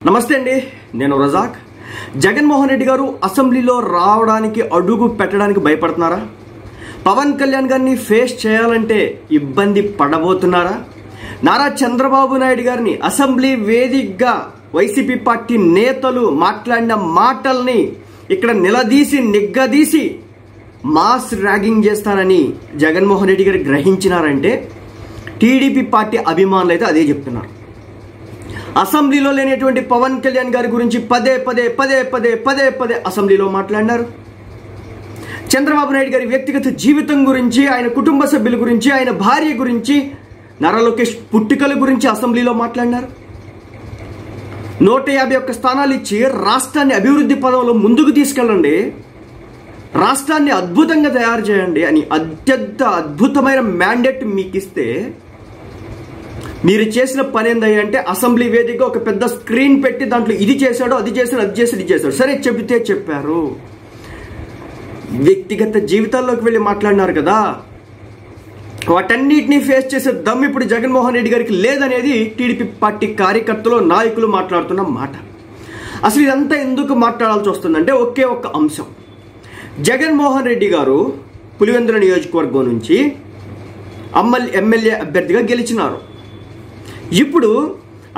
నమస్తే అండి, నేను రజాక్. జగన్మోహన్ రెడ్డి గారు అసెంబ్లీలో రావడానికి అడుగు పెట్టడానికి భయపడుతున్నారా? పవన్ కళ్యాణ్ గారిని ఫేస్ చేయాలంటే ఇబ్బంది పడబోతున్నారా? నారా చంద్రబాబు నాయుడు గారిని అసెంబ్లీ వేదికగా వైసీపీ పార్టీ నేతలు మాట్లాడిన మాటల్ని ఇక్కడ నిగ్గదీసి మాస్ ర్యాగింగ్ చేస్తారని జగన్మోహన్ రెడ్డి గారు గ్రహించినారంటే టీడీపీ పార్టీ అభిమానులు అయితే అదే చెప్తున్నారు. అసెంబ్లీలో లేనటువంటి పవన్ కళ్యాణ్ గారి గురించి పదే పదే అసెంబ్లీలో మాట్లాడినారు. చంద్రబాబు నాయుడు గారి వ్యక్తిగత జీవితం గురించి, ఆయన కుటుంబ సభ్యుల గురించి, ఆయన భార్య గురించి, నారా లోకేష్ పుట్టుకల గురించి అసెంబ్లీలో మాట్లాడినారు. 151 స్థానాలు ఇచ్చి రాష్ట్రాన్ని అభివృద్ధి పదంలో ముందుకు తీసుకెళ్ళండి, రాష్ట్రాన్ని అద్భుతంగా తయారు చేయండి అని అత్యంత అద్భుతమైన మ్యాండేట్ మీకు ఇస్తే మీరు చేసిన పని ఏందంటే అసెంబ్లీ వేదికగా ఒక పెద్ద స్క్రీన్ పెట్టి దాంట్లో ఇది చేశాడు, అది చేశాడు, అది చేశాడు, ఇది చేశాడు. సరే, చెబితే చెప్పారు. వ్యక్తిగత జీవితాల్లోకి వెళ్ళి మాట్లాడినారు కదా, వాటన్నిటినీ ఫేస్ చేసే దమ్ ఇప్పుడు జగన్మోహన్ రెడ్డి గారికి లేదనేది టీడీపీ పార్టీ కార్యకర్తలు, నాయకులు మాట్లాడుతున్న మాట. అసలు ఇదంతా ఎందుకు మాట్లాడాల్సి వస్తుందంటే ఒకే ఒక్క అంశం. జగన్మోహన్ రెడ్డి గారు పులివెందుల నియోజకవర్గం నుంచి ఎమ్మెల్యే అభ్యర్థిగా గెలిచినారు. ఇప్పుడు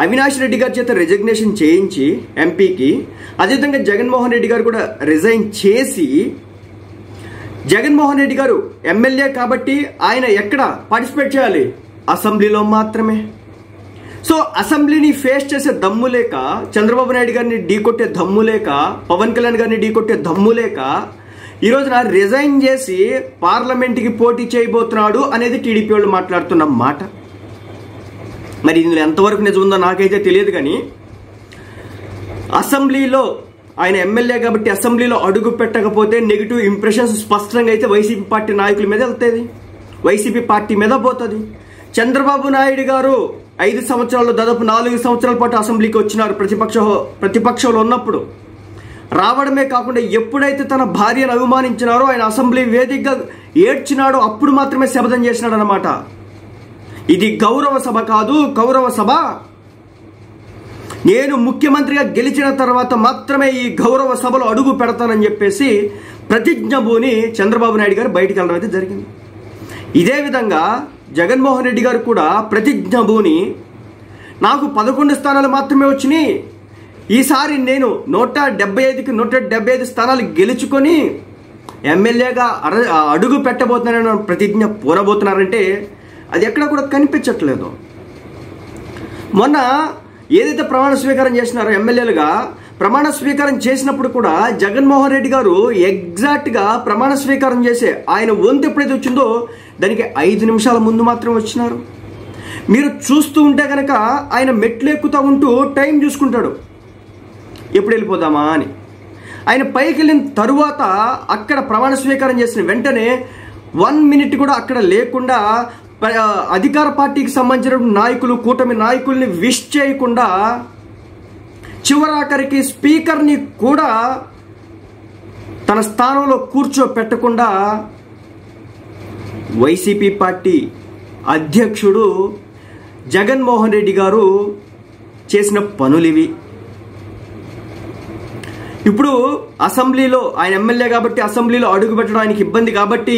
అవినాష్ రెడ్డి గారి చేత రిజిగ్నేషన్ చేయించి ఎంపీకి, అదేవిధంగా జగన్మోహన్ రెడ్డి గారు కూడా రిజైన్ చేసి, జగన్మోహన్ రెడ్డి గారు ఎమ్మెల్యే కాబట్టి ఆయన ఎక్కడ పార్టిసిపేట్ చేయాలి? అసెంబ్లీలో మాత్రమే. సో అసెంబ్లీని ఫేస్ చేసే దమ్ము లేక, చంద్రబాబు నాయుడు గారిని ఢీకొట్టే దమ్ము లేక, పవన్ కళ్యాణ్ గారిని ఢీకొట్టే దమ్ము లేక ఈరోజున రిజైన్ చేసి పార్లమెంట్కి పోటీ చేయబోతున్నాడు అనేది టీడీపీ వాళ్ళు మాట్లాడుతున్న మాట. మరి ఇందులో ఎంతవరకు నిజం ఉందో నాకైతే తెలియదు. కానీ అసెంబ్లీలో ఆయన ఎమ్మెల్యే కాబట్టి అసెంబ్లీలో అడుగు పెట్టకపోతే నెగిటివ్ ఇంప్రెషన్స్ స్పష్టంగా అయితే వైసీపీ పార్టీ నాయకుల మీద వెళ్తుంది, వైసీపీ పార్టీ మీద పోతుంది. చంద్రబాబు నాయుడు గారు 5 సంవత్సరాలు, దాదాపు 4 సంవత్సరాల పాటు అసెంబ్లీకి వచ్చినారు. ప్రతిపక్షంలో ఉన్నప్పుడు రావడమే కాకుండా ఎప్పుడైతే తన భార్యను అవమానించినారో, ఆయన అసెంబ్లీ వేదికగా ఏడ్చినాడో అప్పుడు మాత్రమే శపథం చేసినాడు అన్నమాట. ఇది గౌరవ సభ కాదు, కౌరవ సభ. నేను ముఖ్యమంత్రిగా గెలిచిన తర్వాత మాత్రమే ఈ గౌరవ సభలో అడుగు పెడతానని చెప్పేసి ప్రతిజ్ఞభూని చంద్రబాబు నాయుడు గారు బయటికి వెళ్ళడం అయితే జరిగింది. ఇదే విధంగా జగన్మోహన్ రెడ్డి గారు కూడా ప్రతిజ్ఞభూని నాకు 11 స్థానాలు మాత్రమే వచ్చినాయి, ఈసారి నేను 175కి 175 స్థానాలు గెలుచుకొని ఎమ్మెల్యేగా అడుగు పెట్టబోతున్నానని ప్రతిజ్ఞ పూనబోతున్నారంటే అది ఎక్కడ కూడా కనిపించట్లేదు. మొన్న ఏదైతే ప్రమాణ స్వీకారం చేసినారో ఎమ్మెల్యేలుగా, ప్రమాణ స్వీకారం చేసినప్పుడు కూడా జగన్మోహన్ రెడ్డి గారు ఎగ్జాక్ట్గా ప్రమాణ స్వీకారం చేసే ఆయన వంతు ఎప్పుడైతే వచ్చిందో దానికి 5 నిమిషాల ముందు మాత్రం వచ్చినారు. మీరు చూస్తూ ఉంటే కనుక ఆయన మెట్లు ఎక్కుతూ ఉంటూ టైం చూసుకుంటాడు, ఎప్పుడు వెళ్ళిపోదామా అని. ఆయన పైకి వెళ్ళిన తరువాత అక్కడ ప్రమాణ స్వీకారం చేసిన వెంటనే 1 మినిట్ కూడా అక్కడ లేకుండా అధికార పార్టీకి సంబంధించిన నాయకులు, కూటమి నాయకుల్ని విష్ చేయకుండా, చివరాఖరికి స్పీకర్ని కూడా తన స్థానంలో కూర్చోపెట్టకుండా వైసీపీ పార్టీ అధ్యక్షుడు జగన్మోహన్ రెడ్డి గారు చేసిన పనులివి. ఇప్పుడు అసెంబ్లీలో ఆయన ఎమ్మెల్యే కాబట్టి అసెంబ్లీలో అడుగు పెట్టడానికి ఇబ్బంది కాబట్టి,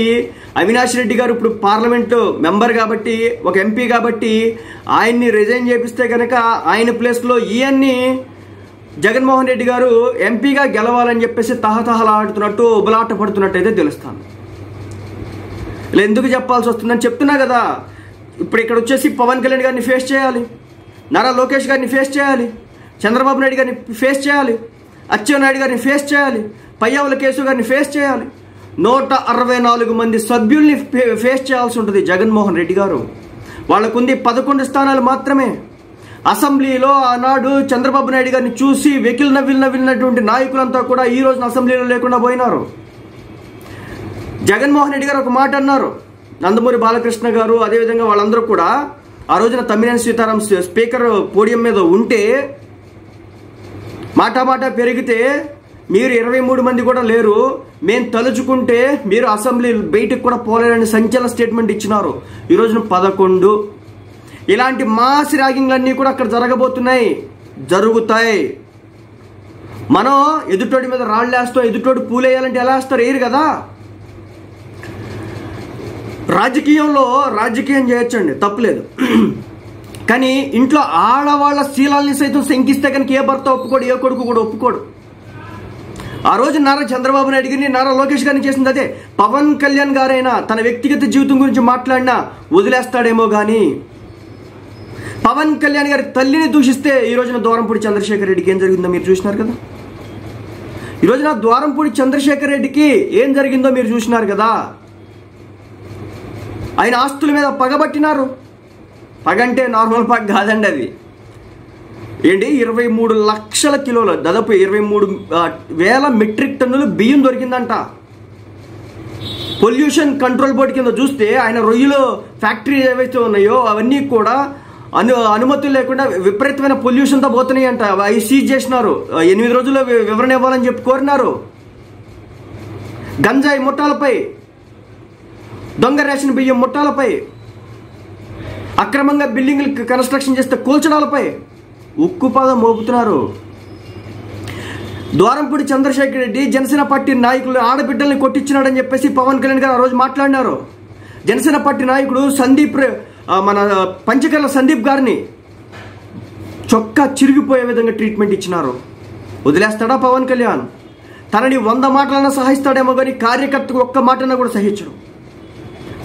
అవినాష్ రెడ్డి గారు ఇప్పుడు పార్లమెంటు మెంబర్ కాబట్టి, ఒక ఎంపీ కాబట్టి ఆయన్ని రిజైన్ చేపిస్తే కనుక ఆయన ప్లేస్లో ఈయన్ని జగన్మోహన్ రెడ్డి గారు ఎంపీగా గెలవాలని చెప్పేసి తహతహలాడుతున్నట్టు, ఉబలాట పడుతున్నట్టు అయితే తెలుస్తాను. ఇలా ఎందుకు చెప్పాల్సి వస్తుందని చెప్తున్నా కదా. ఇప్పుడు ఇక్కడ వచ్చేసి పవన్ కళ్యాణ్ గారిని ఫేస్ చేయాలి, నారా లోకేష్ గారిని ఫేస్ చేయాలి, చంద్రబాబు నాయుడు గారిని ఫేస్ చేయాలి, అచ్చెన్నాయుడు గారిని ఫేస్ చేయాలి, పయ్యావుల కేసు గారిని ఫేస్ చేయాలి, 164 మంది సభ్యుల్ని ఫేస్ చేయాల్సి ఉంటుంది జగన్మోహన్ రెడ్డి గారు. వాళ్ళకుంది 11 స్థానాలు మాత్రమే. అసెంబ్లీలో ఆనాడు చంద్రబాబు నాయుడు గారిని చూసి నవ్వినటువంటి నాయకులంతా కూడా ఈ రోజున అసెంబ్లీలో లేకుండా పోయినారు. జగన్మోహన్ రెడ్డి గారు ఒక మాట అన్నారు, నందమూరి బాలకృష్ణ గారు, అదేవిధంగా వాళ్ళందరూ కూడా ఆ రోజున తమ్మినేని సీతారాం స్పీకర్ పోడియం మీద ఉంటే మాట పెరిగితే మీరు 23 మంది కూడా లేరు, మేము తలుచుకుంటే మీరు అసెంబ్లీ బయటకు కూడా పోలేరని సంచలన స్టేట్మెంట్ ఇచ్చినారు. ఈ రోజున 11. ఇలాంటి మాస్ ర్యాగింగ్లన్నీ కూడా అక్కడ జరగబోతున్నాయి. జరుగుతాయి. మనం ఎదుటోడి మీద రాళ్ళు వేస్తాం, ఎదుటోడు పూలేయాలంటే ఎలా వేస్తారు? వేయరు కదా. రాజకీయంలో రాజకీయం చేయొచ్చండి, తప్పులేదు. కానీ ఇంట్లో ఆడవాళ్ళ శీలాల్ని సైతం శంకిస్తే కనుక ఏ భర్త ఒప్పుకోడు, ఏ కొడుకు కూడా ఒప్పుకోడు. ఆ రోజు నారా చంద్రబాబు నాయుడు గారిని, నారా లోకేష్ గారిని చేసింది అదే. పవన్ కళ్యాణ్ గారైనా తన వ్యక్తిగత జీవితం గురించి మాట్లాడినా వదిలేస్తాడేమో కానీ పవన్ కళ్యాణ్ గారి తల్లిని దూషిస్తే ఈ రోజున ద్వారంపూడి చంద్రశేఖర్ రెడ్డికి ఏం జరిగిందో మీరు చూసినారు కదా. ఈ రోజున ద్వారంపూడి చంద్రశేఖర్ రెడ్డికి ఏం జరిగిందో మీరు చూసినారు కదా. ఆయన ఆస్తుల మీద పగబట్టినారు. పగ అంటే నార్మల్ పగ కాదండి, అది ఏంటి 23 లక్షల కిలోలు, దాదాపు 23,000 మెట్రిక్ టన్నులు బియ్యం దొరికిందంట. పొల్యూషన్ కంట్రోల్ బోర్డు కింద చూస్తే ఆయన రొయ్యలు ఫ్యాక్టరీ ఏవైతే ఉన్నాయో అవన్నీ కూడా అనుమతులు లేకుండా విపరీతమైన పొల్యూషన్తో పోతున్నాయి అంట. అవి సీజ్ చేసినారు. 8 రోజుల్లో వివరణ ఇవ్వాలని చెప్పి కోరినారు. గంజాయి ముఠాలపై, దొంగ రేషన్ బియ్యం ముఠాలపై, అక్రమంగా బిల్డింగ్లు కన్స్ట్రక్షన్ చేస్తే కూల్చడాలపై ఉక్కుపాదం మోపుతున్నారు. ద్వారంపూడి చంద్రశేఖర్ రెడ్డి జనసేన పార్టీ నాయకులు ఆడబిడ్డల్ని కొట్టించినాడని చెప్పేసి పవన్ కళ్యాణ్ గారు ఆ రోజు మాట్లాడినారు. జనసేన పార్టీ నాయకుడు సందీప్, మన పంచకర్ల సందీప్ గారిని చొక్కా చిరిగిపోయే విధంగా ట్రీట్మెంట్ ఇచ్చినారు. వదిలేస్తాడా పవన్ కళ్యాణ్? తనని 100 మాటలన్నా సహిస్తాడేమో కానీ కార్యకర్తకు ఒక్క మాటన్నా కూడా సహించడు.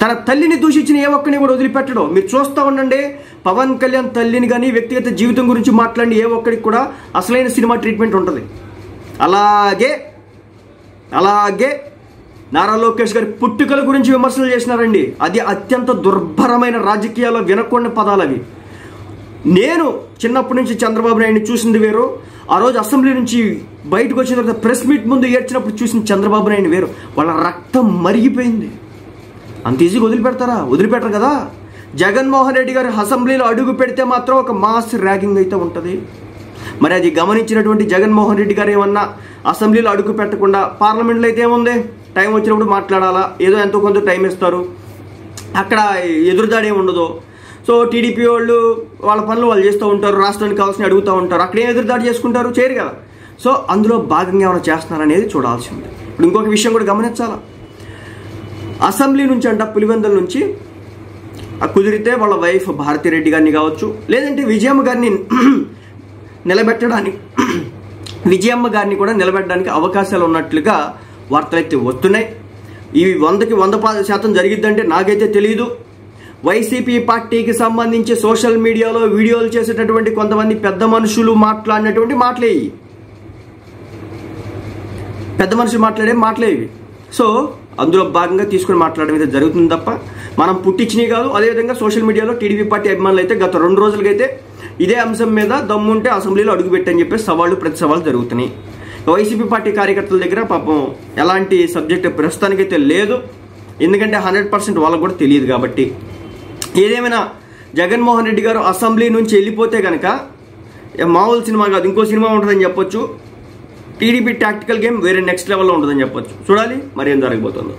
తన తల్లిని దూషించిన ఏ ఒక్కని కూడా వదిలిపెట్టడం. మీరు చూస్తూ ఉండండి, పవన్ కళ్యాణ్ తల్లిని కానీ వ్యక్తిగత జీవితం గురించి మాట్లాడి ఏ ఒక్కడికి కూడా అసలైన సినిమా ట్రీట్మెంట్ ఉంటుంది. అలాగే నారా లోకేష్ గారి పుట్టుకల గురించి విమర్శలు చేసినారండి. అది అత్యంత దుర్భరమైన రాజకీయాల్లో వినకూడని పదాలు అవి. నేను చిన్నప్పటి నుంచి చంద్రబాబు నాయుడిని చూసింది వేరు, ఆ రోజు అసెంబ్లీ నుంచి బయటకు వచ్చిన తర్వాత ప్రెస్ మీట్ ముందు ఏడ్చినప్పుడు చూసిన చంద్రబాబు నాయుడు వేరు. వాళ్ళ రక్తం మరిగిపోయింది. అంత ఈజీగా వదిలిపెడతారా? వదిలిపెట్టరు కదా. జగన్మోహన్ రెడ్డి గారు అసెంబ్లీలో అడుగు పెడితే మాత్రం ఒక మాస్ ర్యాగింగ్ అయితే ఉంటుంది. మరి అది గమనించినటువంటి జగన్మోహన్ రెడ్డి గారు ఏమన్నా అసెంబ్లీలో అడుగు పెట్టకుండా పార్లమెంట్లో అయితే ఏముంది, టైం వచ్చినప్పుడు మాట్లాడాలా, ఏదో ఎంతో కొంత టైం ఇస్తారు, అక్కడ ఎదురుదాడి ఏమి ఉండదు. సో టీడీపీ వాళ్ళు వాళ్ళ పనులు వాళ్ళు చేస్తూ ఉంటారు, రాష్ట్రానికి కావాల్సిన అడుగుతూ ఉంటారు, అక్కడే ఎదురుదాడి చేసుకుంటారు, చేయరు కదా. సో అందులో భాగంగా ఏమైనా చేస్తున్నారనేది చూడాల్సింది. ఇప్పుడు ఇంకొక విషయం కూడా గమనించాలా. అసెంబ్లీ నుంచి అంట పులివెందుల నుంచి కుదిరితే వాళ్ళ వైఫ్ భారతిరెడ్డి గారిని కావచ్చు, లేదంటే విజయమ్మ గారిని కూడా నిలబెట్టడానికి అవకాశాలు ఉన్నట్లుగా వార్తలు అయితే వస్తున్నాయి. ఇవి 100కి 100% జరిగిద్దంటే నాకైతే తెలియదు. వైసీపీ పార్టీకి సంబంధించి సోషల్ మీడియాలో వీడియోలు చేసేటటువంటి కొంతమంది పెద్ద మనుషులు మాట్లాడినటువంటి మాటలే ఇవి. పెద్ద మనుషులు మాట్లాడే మాటలే ఇవి. సో అందులో భాగంగా తీసుకుని మాట్లాడడం అయితే జరుగుతుంది తప్ప మనం పుట్టించినవి కాదు. అదేవిధంగా సోషల్ మీడియాలో టీడీపీ పార్టీ అభిమానులు అయితే గత 2 రోజులకైతే ఇదే అంశం మీద దమ్ముంటే అసెంబ్లీలో అడుగుపెట్టని చెప్పి ప్రతి సవాళ్ళు జరుగుతున్నాయి. వైసీపీ పార్టీ కార్యకర్తల దగ్గర పాపం ఎలాంటి సబ్జెక్ట్ ప్రస్తుతానికైతే లేదు, ఎందుకంటే 100% వాళ్ళకు కూడా తెలియదు కాబట్టి. ఏదేమైనా జగన్మోహన్ రెడ్డి గారు అసెంబ్లీ నుంచి వెళ్ళిపోతే కనుక మామూలు సినిమా కాదు, ఇంకో సినిమా ఉంటుందని చెప్పొచ్చు. టీడీపీ టాక్టికల్ గేమ్ వేరే నెక్స్ట్ లెవెల్లో ఉంటుందని చెప్పొచ్చు. చూడాలి మరి ఏం జరగబోతుందో.